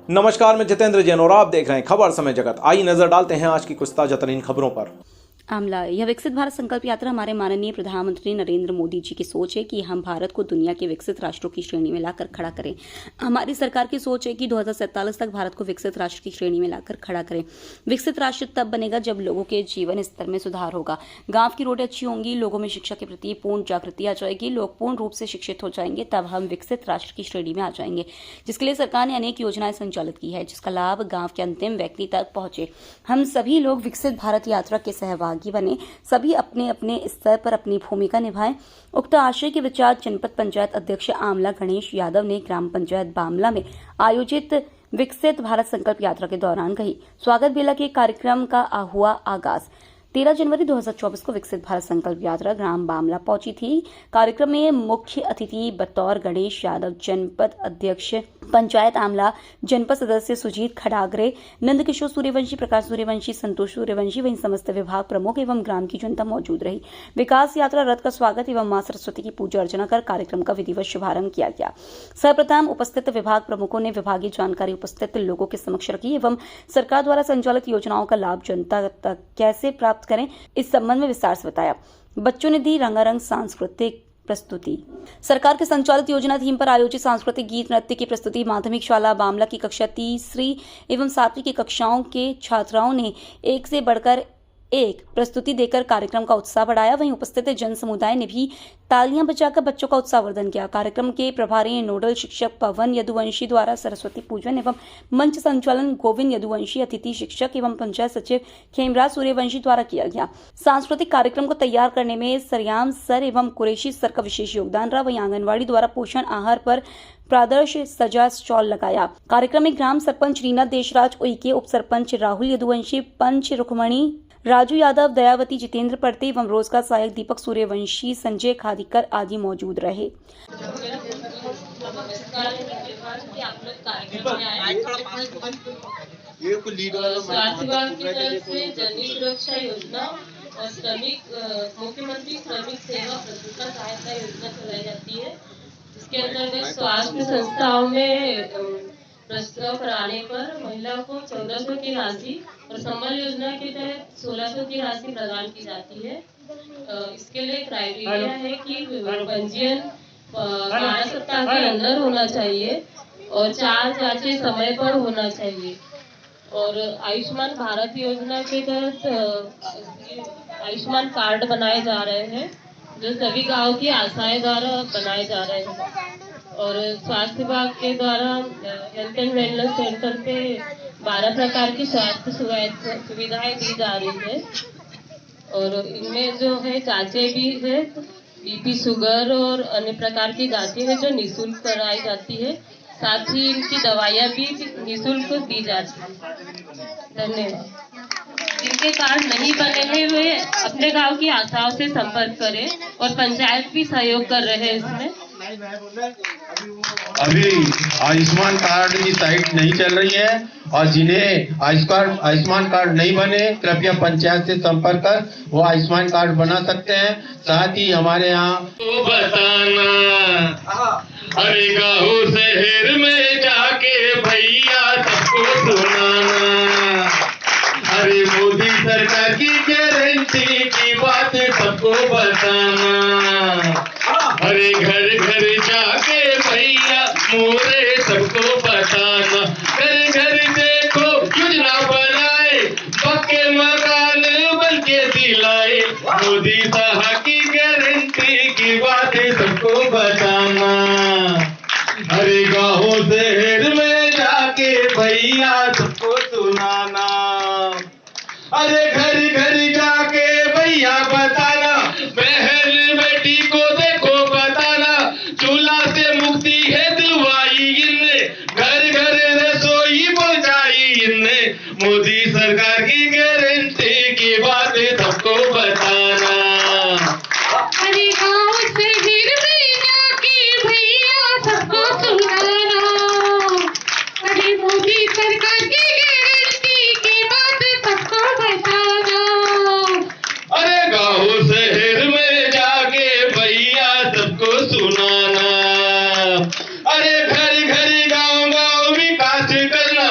नमस्कार, मैं जितेंद्र जैन और आप देख रहे हैं खबर समय जगत। आइए नजर डालते हैं आज की कुछ ताजा तरीन खबरों पर। आमला। यह विकसित भारत संकल्प यात्रा हमारे माननीय प्रधानमंत्री नरेंद्र मोदी जी की सोच है कि हम भारत को दुनिया के विकसित राष्ट्रों की श्रेणी में लाकर खड़ा करें। हमारी सरकार की सोच है कि 2047 तक भारत को विकसित राष्ट्र की श्रेणी में लाकर खड़ा करें। विकसित राष्ट्र तब बनेगा जब लोगों के जीवन स्तर में सुधार होगा, गांव की रोडें अच्छी होंगी, लोगों में शिक्षा के प्रति पूर्ण जागृति आ जाएगी, लोग पूर्ण रूप से शिक्षित हो जाएंगे, तब हम विकसित राष्ट्र की श्रेणी में आ जाएंगे। जिसके लिए सरकार ने अनेक योजनाएं संचालित की है, जिसका लाभ गाँव के अंतिम व्यक्ति तक पहुंचे। हम सभी लोग विकसित भारत यात्रा के सहभागी बने, सभी अपने अपने स्तर पर अपनी भूमिका निभाएं। उक्त आशय के विचार जनपद पंचायत अध्यक्ष आमला गणेश यादव ने ग्राम पंचायत बामला में आयोजित विकसित भारत संकल्प यात्रा के दौरान कही। स्वागत बेला के कार्यक्रम का हुआ आगाज 13 जनवरी 2024 को विकसित भारत संकल्प यात्रा ग्राम बामला पहुंची थी। कार्यक्रम में मुख्य अतिथि बतौर गणेश यादव जनपद अध्यक्ष पंचायत आमला, जनपद सदस्य सुजीत खड़ागरे, नंदकिशोर सूर्यवंशी, प्रकाश सूर्यवंशी, संतोष सूर्यवंशी, वहीं समस्त विभाग प्रमुख एवं ग्राम की जनता मौजूद रही। विकास यात्रा रथ का स्वागत एवं मां सरस्वती की पूजा अर्चना कर कार्यक्रम का विधिवत शुभारंभ किया गया। सर्वप्रथम उपस्थित विभाग प्रमुखों ने विभागीय जानकारी उपस्थित लोगों के समक्ष रखी एवं सरकार द्वारा संचालित योजनाओं का लाभ जनता तक कैसे प्राप्त करें, इस संबंध में विस्तार से बताया। बच्चों ने दी रंगारंग सांस्कृतिक प्रस्तुति। सरकार के संचालित योजना थीम पर आयोजित सांस्कृतिक गीत नृत्य की प्रस्तुति। माध्यमिक शाला बामला की कक्षा तीसरी एवं 7वीं की कक्षाओं के छात्राओं ने एक से बढ़कर एक प्रस्तुति देकर कार्यक्रम का उत्साह बढ़ाया। वहीं उपस्थित जन समुदाय ने भी तालियां बजाकर बच्चों का उत्साहवर्धन किया। कार्यक्रम के प्रभारी नोडल शिक्षक पवन यदुवंशी द्वारा सरस्वती पूजन एवं मंच संचालन गोविंद यदुवंशी, अतिथि शिक्षक एवं पंचायत सचिव खेमराज सूर्यवंशी द्वारा किया गया। सांस्कृतिक कार्यक्रम को तैयार करने में सरियाम सर एवं कुरैशी सर का विशेष योगदान रहा। वहीं आंगनबाड़ी द्वारा पोषण आहार पर प्रादर्श सजा स्टॉल लगाया। कार्यक्रम में ग्राम सरपंच रीना देशराज उइके, उप सरपंच राहुल यदुवंशी, पंच रुक्मणी राजू यादव, दयावती जितेंद्र परते एवं रोजगार सहायक दीपक सूर्यवंशी, संजय खादीकर आदि मौजूद रहे। स्वास्थ्य विभाग की तरफ से जननी सुरक्षा योजना और श्रमिक मुख्यमंत्री श्रमिक सेवा प्रसूता सहायता योजना चलाई जाती है, जिसके अंतर्गत स्वास्थ्य संस्थाओं में प्रसव कराने पर महिला को 1400 की राशि और संबल योजना के तहत 1600 की राशि प्रदान की जाती है। इसके लिए क्राइटेरिया है कि पंजीयन 12 सप्ताह के अंदर होना चाहिए और 4 जांचें समय पर होना चाहिए। और आयुष्मान भारत योजना के तहत आयुष्मान कार्ड बनाए जा रहे हैं, जो सभी गांव की आशाएं द्वारा बनाए जा रहे हैं। और स्वास्थ्य विभाग के द्वारा हेल्थ एंड वेलनेस सेंटर पे 12 प्रकार की स्वास्थ्य सुविधाएं दी जा रही है। और इनमें जो है जांचें भी है, बीपी, शुगर और अन्य प्रकार की जांचें हैं जो निःशुल्क कराई जाती है। साथ ही इनकी दवाइयाँ भी निःशुल्क दी जाती है। धन्यवाद। जिनके कार्ड नहीं बने हैं वे अपने गांव की आशाओं से संपर्क करें और पंचायत भी सहयोग कर रहे हैं इसमें। अभी आयुष्मान कार्ड की साइट नहीं चल रही है और जिन्हें आयुष्मान कार्ड नहीं बने कृपया पंचायत से संपर्क कर वो आयुष्मान कार्ड बना सकते हैं। साथ ही हमारे यहाँ बताना, अरे गाँव शहर में जाके भैया सबको सुनाना, अरे मोदी सरकार की गारंटी की बात सबको बताना, अरे घर घर जाके भैया मोरे सबको बताना, घर घर देखो योजना बनाए, पक्के मकान बन के दिलाए, मोदी साहब की गारंटी की बात सबको बताना, अरे गाँव शहर में जाके भैया सबको सुनाना, अरे घर घर जाके भैया बताना, बहन बेटी को देखो बताना, चूल्हा से मुक्ति है दिलवाई इनने, घर घर रसोई पहुंचाई इनने, मोदी सरकार की गारंटी की बात सबको बताना, अरे गाँव शहर में जाके भैया सबको सुनाना, अरे मोदी सरकार की गारंटी की बात सबको बताना, अरे गाँव शहर में जाके भैया सबको सुनाना, अरे घर घर गाँव गाँव विकास करना,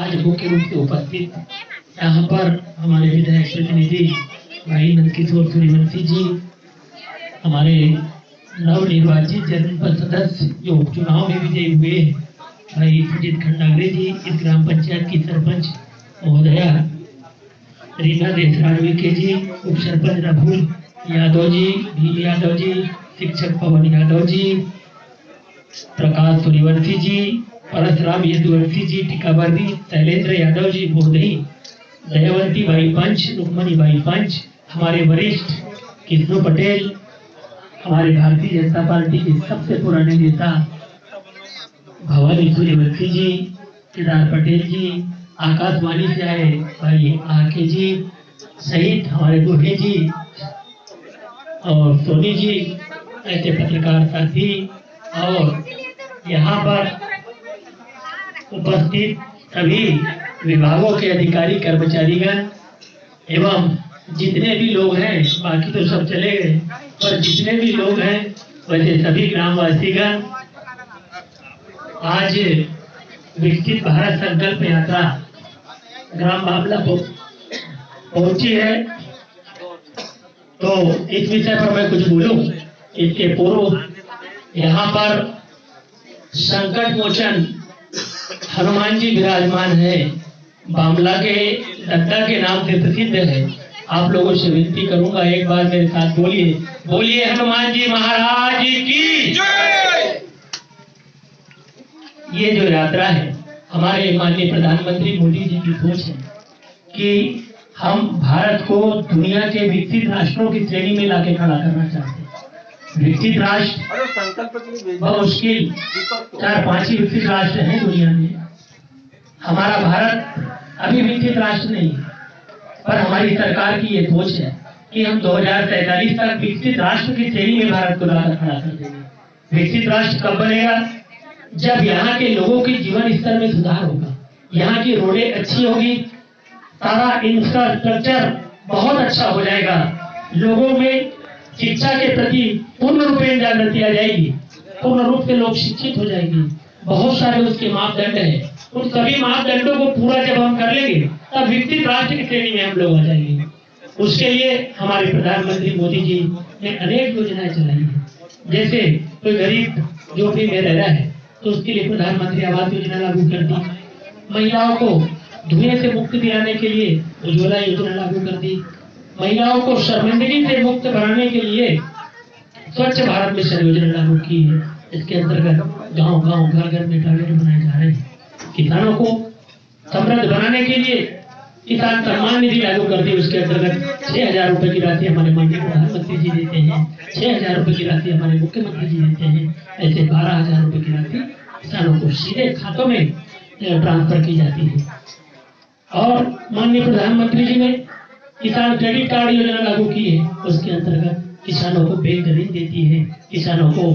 आज मुख्य रूप से उपस्थित यहाँ पर हमारे विधायक प्रतिनिधि भाई नंदकिशोर सूर्यवंशी जी, हमारे नवनिर्वाचित जनपद सदस्य जो चुनाव में विजयी हुए भाई सुजीत खंडागरे जी, इस ग्राम पंचायत की सरपंच महोदया रीना देशराज के जी, उप सरपंच राहुल यादव जी, भीम यादव जी, शिक्षक पवन यादव जी, प्रकाश सूर्यवंशी जी, परशुराम यदुवंशी जी, टीकावर्दी Shailendra Yadav ji, बोधई Dayawanti by punch, Rukmini by पंच, हमारे वरिष्ठ कृष्णू पटेल, हमारे भारतीय जनता पार्टी के सबसे पुराने नेता भवानी सूर्यवंशी जी, केदार पटेल जी, आकाशवाणी से आए भाई आके जी सहित हमारे बूढ़े जी और सोनी जी, ऐसे पत्रकार साथी और यहाँ पर उपस्थित सभी विभागों के अधिकारी कर्मचारीगण एवं जितने भी लोग हैं, बाकी तो सब चले गए, पर जितने भी लोग हैं वैसे सभी ग्रामवासीगण, आज विकसित भारत संकल्प यात्रा ग्राम बाबला पहुंची है। तो इस विषय पर मैं कुछ बोलूं इसके पूर्व यहाँ पर संकट मोचन हनुमान जी विराजमान है, बामला के दत्ता के नाम से प्रसिद्ध है। आप लोगों से विनती करूंगा, एक बार मेरे साथ बोलिए, बोलिए हनुमान जी महाराज की जय। ये जो यात्रा है हमारे माननीय प्रधानमंत्री मोदी जी की सोच है कि हम भारत को दुनिया के विकसित राष्ट्रों की श्रेणी में लाके खड़ा करना चाहते हैं। विकसित राष्ट्र बहुत मुश्किल 4-5 ही विकसित राष्ट्र हैं दुनिया में। हमारा भारत अभी विकसित राष्ट्र नहीं है, पर हमारी सरकार की ये सोच है कि हम 2047 तक विकसित राष्ट्र की श्रेणी में भारत को लाकर खड़ा कर देंगे। विकसित राष्ट्र कब बनेगा? जब यहाँ के लोगों के जीवन स्तर में सुधार होगा, यहाँ की रोडें अच्छी होगी, सारा इंफ्रास्ट्रक्चर बहुत अच्छा हो जाएगा, लोगों में शिक्षा के प्रति पूर्ण रूपेण जागृति आ जाएगी, पूर्ण रूप से लोग शिक्षित हो जाएंगे। बहुत सारे उसके मापदंड हैं, उन सभी मापदंडों को पूरा जब हम कर लेंगे तब विकसित राष्ट्र की श्रेणी में हम लोग आ जाएंगे। उसके लिए हमारे प्रधानमंत्री मोदी जी ने अनेक योजनाएं चलाई हैं। जैसे कोई गरीब झोपड़ी में रह रहा है तो उसके लिए प्रधानमंत्री आवास योजना लागू कर दी, महिलाओं को धुएं से मुक्ति दिलाने के लिए उज्ज्वला योजना लागू कर दी, महिलाओं को शर्मिंदगी से मुक्त बनाने के लिए स्वच्छ भारत मिशन योजना लागू की है। इसके अंतर्गत गांव-गांव, घर-घर में टॉयलेट बनाए जा रहे हैं। किसानों को समृद्ध बनाने के लिए किसान सम्मान निधि लागू कर दी, उसके अंतर्गत 6,000 रुपए की राशि हमारे माननीय प्रधानमंत्री जी देते हैं, 6,000 रुपए की राशि हमारे मुख्यमंत्री जी देते हैं, ऐसे 12,000 रुपए की राशि किसानों को सीधे खातों में ट्रांसफर की जाती है। और माननीय प्रधानमंत्री जी ने किसान क्रेडिट कार्ड योजना लागू की है, उसके अंतर्गत किसानों को बैंक ऋण देती है, किसानों को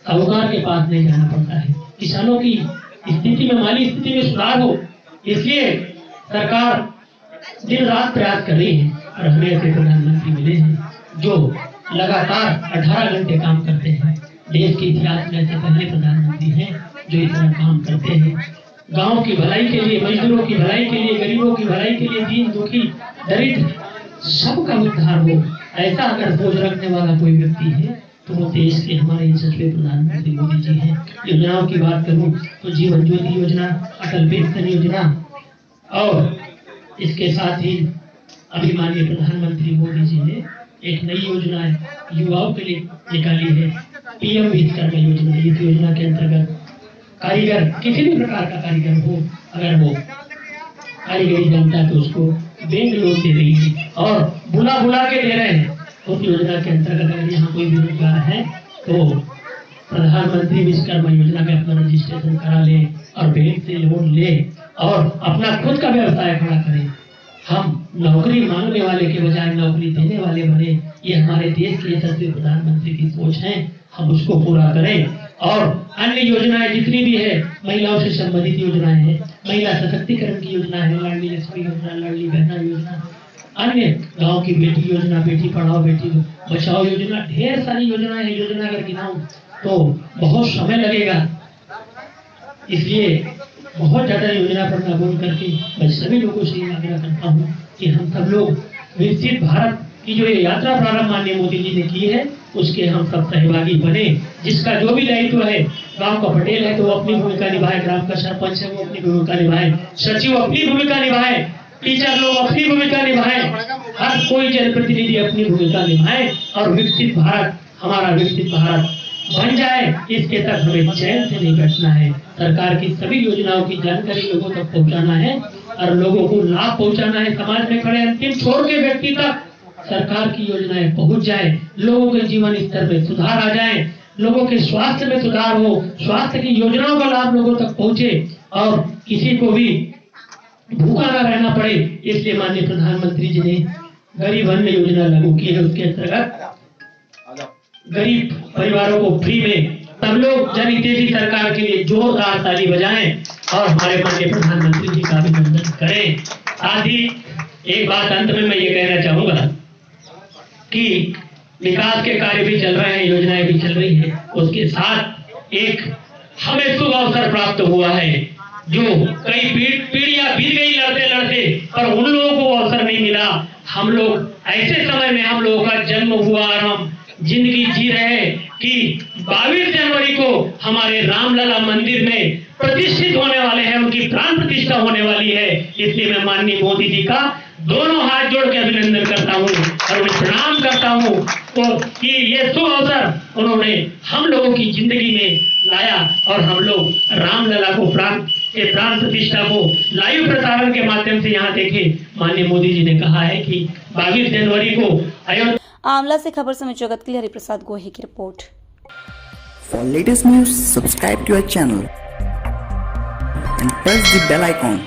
साहूकार के पास नहीं जाना पड़ता है, किसानों की स्थिति में, माली स्थिति में सुधार हो, इसलिए सरकार दिन रात प्रयास कर रही है। और हमें ऐसे प्रधानमंत्री मिले हैं जो लगातार 18 घंटे काम करते हैं। देश के इतिहास में ऐसे पहले प्रधानमंत्री हैं जो इतना काम करते हैं। गांव की भलाई के लिए, मजदूरों की भलाई के लिए, गरीबों की भलाई के लिए, दीन दुखी दरिद्र सबका उद्धार हो, ऐसा अगर सोच रखने वाला कोई व्यक्ति है तो वो देश के हमारे यशस्वी प्रधानमंत्री मोदी जी हैं। योजनाओं की बात करूं तो जीवन ज्योति योजना, अटल पेंशन योजना और इसके साथ ही अभी माननीय प्रधानमंत्री मोदी जी ने एक नई योजना युवाओं के लिए निकाली है, PM विश्वकर्मा योजना। इस योजना के अंतर्गत कारीगर, किसी भी प्रकार का कारीगर हो, अगर वो कारीगरी जानता है तो उसको बैंक लोन दे रही है और बुला बुला के दे रहे हैं। उस योजना के अंतर्गत अगर यहाँ कोई बेरोजगार है तो प्रधानमंत्री विश्वकर्मा योजना में अपना रजिस्ट्रेशन करा ले और बैंक से लोन ले और अपना खुद का व्यवसाय खड़ा करें। हम नौकरी मांगने वाले के बजाय नौकरी देने वाले बने, ये हमारे देश के यशस्वी प्रधानमंत्री की सोच है। हम उसको पूरा करें और अन्य योजनाएं जितनी भी है, महिलाओं से संबंधित योजनाएं हैं, महिला सशक्तिकरण की योजना है, लाडली लक्ष्मी योजना, लाडली बहना योजना, अन्य गांव की बेटी योजना, बेटी पढ़ाओ बेटी बचाओ योजना, ढेर सारी योजनाएं हैं। योजना अगर गिनाऊं तो बहुत समय लगेगा, इसलिए बहुत ज़्यादा योजना पर ना बोल करके मैं सभी लोगों से ये आग्रह करता हूँ कि हम सब लोग विकसित भारत की जो ये यात्रा प्रारंभ माननीय मोदी जी ने की है उसके हम सब सहभागी बने। जिसका जो भी दायित्व है, गांव का पटेल है तो वो अपनी भूमिका निभाए, ग्राम का सरपंच है वो अपनी भूमिका निभाए, सचिव अपनी भूमिका निभाए, टीचर लोग अपनी भूमिका निभाए, हर कोई जनप्रतिनिधि अपनी भूमिका निभाए और विकसित भारत, हमारा विकसित भारत बन जाए, इसके तक हमें चैन से नहीं बैठना है। सरकार की सभी योजनाओं की जानकारी लोगों तक पहुंचाना है और लोगों को लाभ पहुंचाना है। समाज में खड़े अंतिम छोर के व्यक्ति तक सरकार की योजनाएं पहुंच जाए, लोगों के जीवन स्तर में सुधार आ जाए, लोगों के स्वास्थ्य में सुधार हो, स्वास्थ्य की योजनाओं का लाभ लोगों तक पहुंचे और किसी को भी भूखा न रहना पड़े। इसलिए माननीय प्रधानमंत्री जी ने गरीब अन्न योजना लागू की है। उसके अंतर्गत गरीब परिवारों को फ्री में, सब लोग जनहितैषी सरकार के लिए जोरदार ताली बजाएं और हमारे माननीय प्रधानमंत्री जी का अभिनंदन करें। साथ ही एक बात अंत में मैं ये कहना चाहूंगा कि विकास के कार्य भी चल रहे हैं, योजनाएं भी चल रही है, उसके साथ एक हमें शुभ अवसर प्राप्त हुआ है जो कई पीढ़ियां बीत गई लड़ते लड़ते, पर उन लोगों को अवसर नहीं मिला। हम लोग ऐसे समय में हम लोगों का जन्म हुआ और हम जिंदगी जी रहे हैं कि 22 जनवरी को हमारे रामलला मंदिर में प्रतिष्ठित होने वाले हैं, उनकी प्राण प्रतिष्ठा होने वाली है। इसलिए मैं माननीय मोदी जी का दोनों हाथ जोड़ के अभिनंदन करता हूँ और उन्हें प्रणाम करता हूँ तो कि ये शुभ अवसर उन्होंने हम लोगों की जिंदगी में लाया और हम लोग रामलला को प्राण प्रतिष्ठा को लाइव प्रसारण के माध्यम से यहाँ देखे। माननीय मोदी जी ने कहा है कि 22 जनवरी को अयोध्या। आमला से खबर समय जगत के लिए हरिप्रसाद गोहे की report. For latest news, subscribe to our channel and press the bell icon.